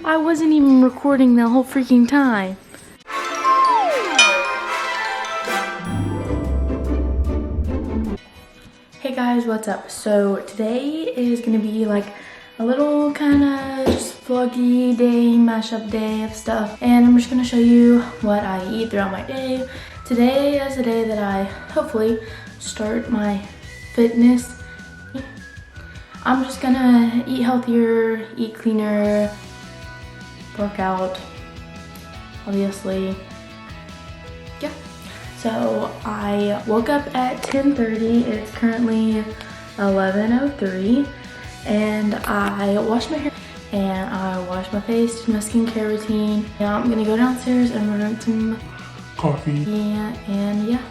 I wasn't even recording the whole freaking time. Hey guys, what's up? So today is gonna be like a little kind of just vloggy day, mashup day of stuff, and I'm just gonna show you what I eat throughout my day. Today is a day that I hopefully start my fitness. I'm just gonna eat healthier, eat cleaner, work out, obviously. Yeah. So I woke up at 10:30. It's currently 11:03, and I washed my hair and I washed my face, did my skincare routine. Now I'm gonna go downstairs and drink some coffee. Yeah, and yeah.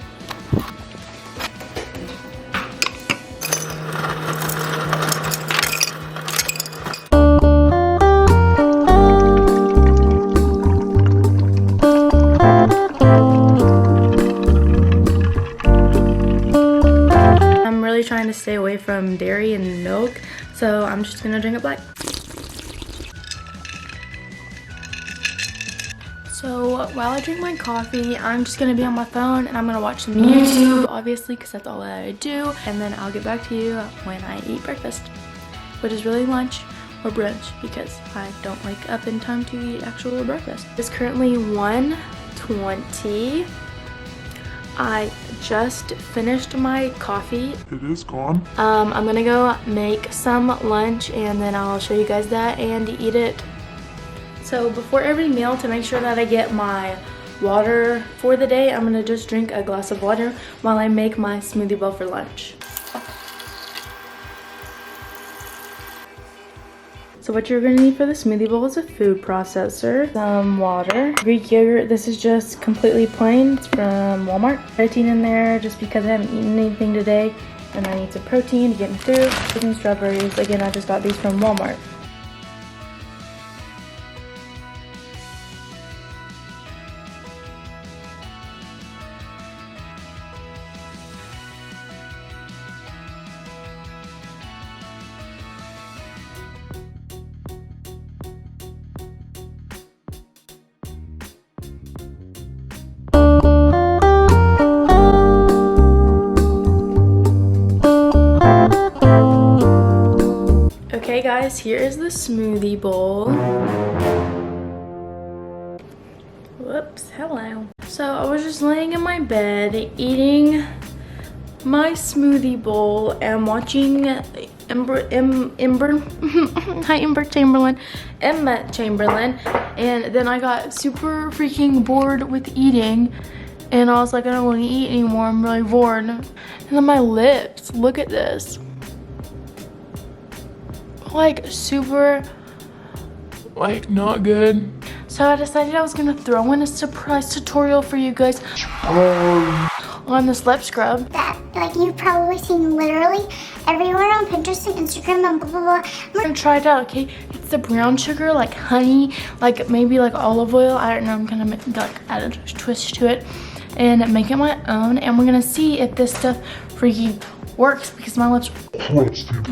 Trying to stay away from dairy and milk, so I'm just gonna drink it black. So while I drink my coffee, I'm just gonna be on my phone and I'm gonna watch some YouTube, obviously, because that's all that I do, and then I'll get back to you when I eat breakfast, which is really lunch or brunch, because I don't wake up in time to eat actual breakfast. It's currently 1:20. I just finished my coffee. It is gone. I'm gonna go make some lunch and then I'll show you guys that and eat it. So before every meal, to make sure that I get my water for the day, I'm gonna just drink a glass of water while I make my smoothie bowl for lunch. So what you're gonna need for the smoothie bowl is a food processor, some water, Greek yogurt. This is just completely plain. It's from Walmart. Protein in there just because I haven't eaten anything today and I need some protein to get me through. Some strawberries. Again, I just got these from Walmart. Okay guys, here is the smoothie bowl. Whoops, hello. So I was just laying in my bed eating my smoothie bowl and watching Emma Chamberlain, and then I got super freaking bored with eating and I was like, I don't want to eat anymore, I'm really bored. And then my lips, look at this. Like super, Like, not good. so I decided I was gonna throw in a surprise tutorial for you guys on this lip scrub that like you've probably seen literally everywhere on Pinterest and Instagram and blah blah blah. I'm gonna try it out. Okay, it's the brown sugar, like honey, like maybe like olive oil, I don't know. I'm gonna make, like add a twist to it and make it my own, and we're gonna see if this stuff freaking works, because my lips are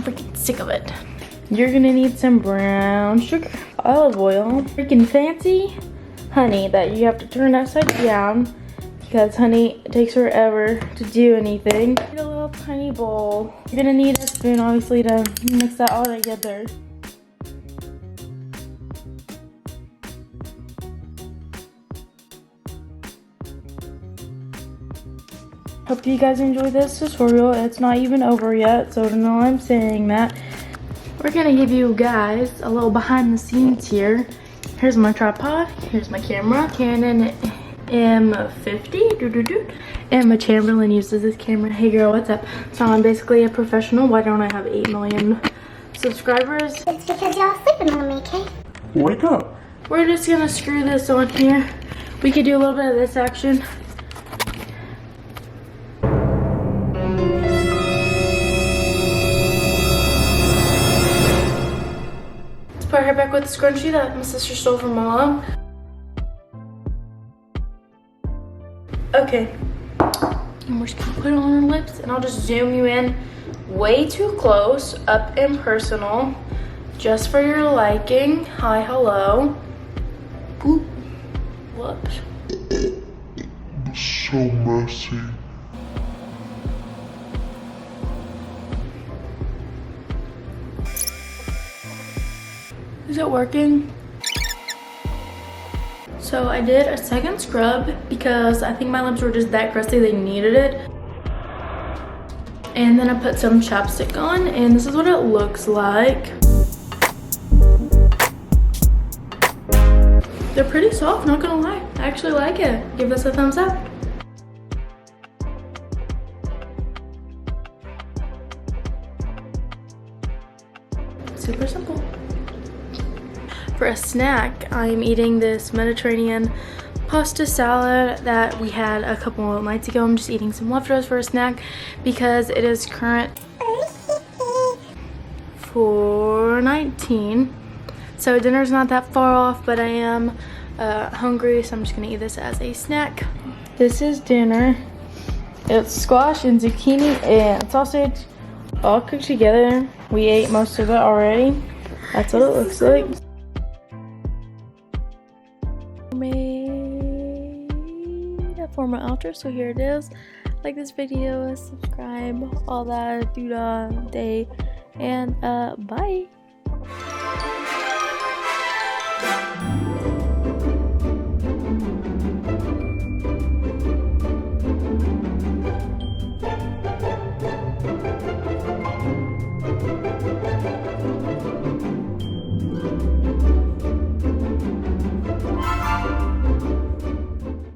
freaking sick of it. You're gonna need some brown sugar, olive oil, freaking fancy honey that you have to turn upside down because honey takes forever to do anything. Need a little tiny bowl. You're gonna need a spoon, obviously, to mix that all together. Hope you guys enjoyed this tutorial. It's not even over yet, so don't know why I'm saying that. We're gonna give you guys a little behind the scenes here. Here's my tripod, here's my camera, Canon M50. Emma Chamberlain uses this camera. Hey girl, what's up? So I'm basically a professional. Why don't I have 8 million subscribers? It's because y'all sleeping on me, okay? Wake up. We're just gonna screw this on here. We could do a little bit of this action. Put her back with the scrunchie that my sister stole from my mom. Okay, and we're just gonna put it on her lips, and I'll just zoom you in way too close, up and personal, Just for your liking. Hi, hello. Oop. Whoops. So messy. Is it working? So I did a second scrub because I think my lips were just that crusty they needed it. And then I put some chapstick on, and this is what it looks like. They're pretty soft, not gonna lie. I actually like it. Give this a thumbs up. Super simple. For a snack, I'm eating this Mediterranean pasta salad that we had a couple of nights ago. I'm just eating some leftovers for a snack because it is current $4.19. So dinner's not that far off, but I am hungry, so I'm just gonna eat this as a snack. This is dinner. It's squash and zucchini and sausage all cooked together. We ate most of it already. That's what it looks like. Made a formal outro, so here it is. Like this video, subscribe, all that doo-dah day, and bye.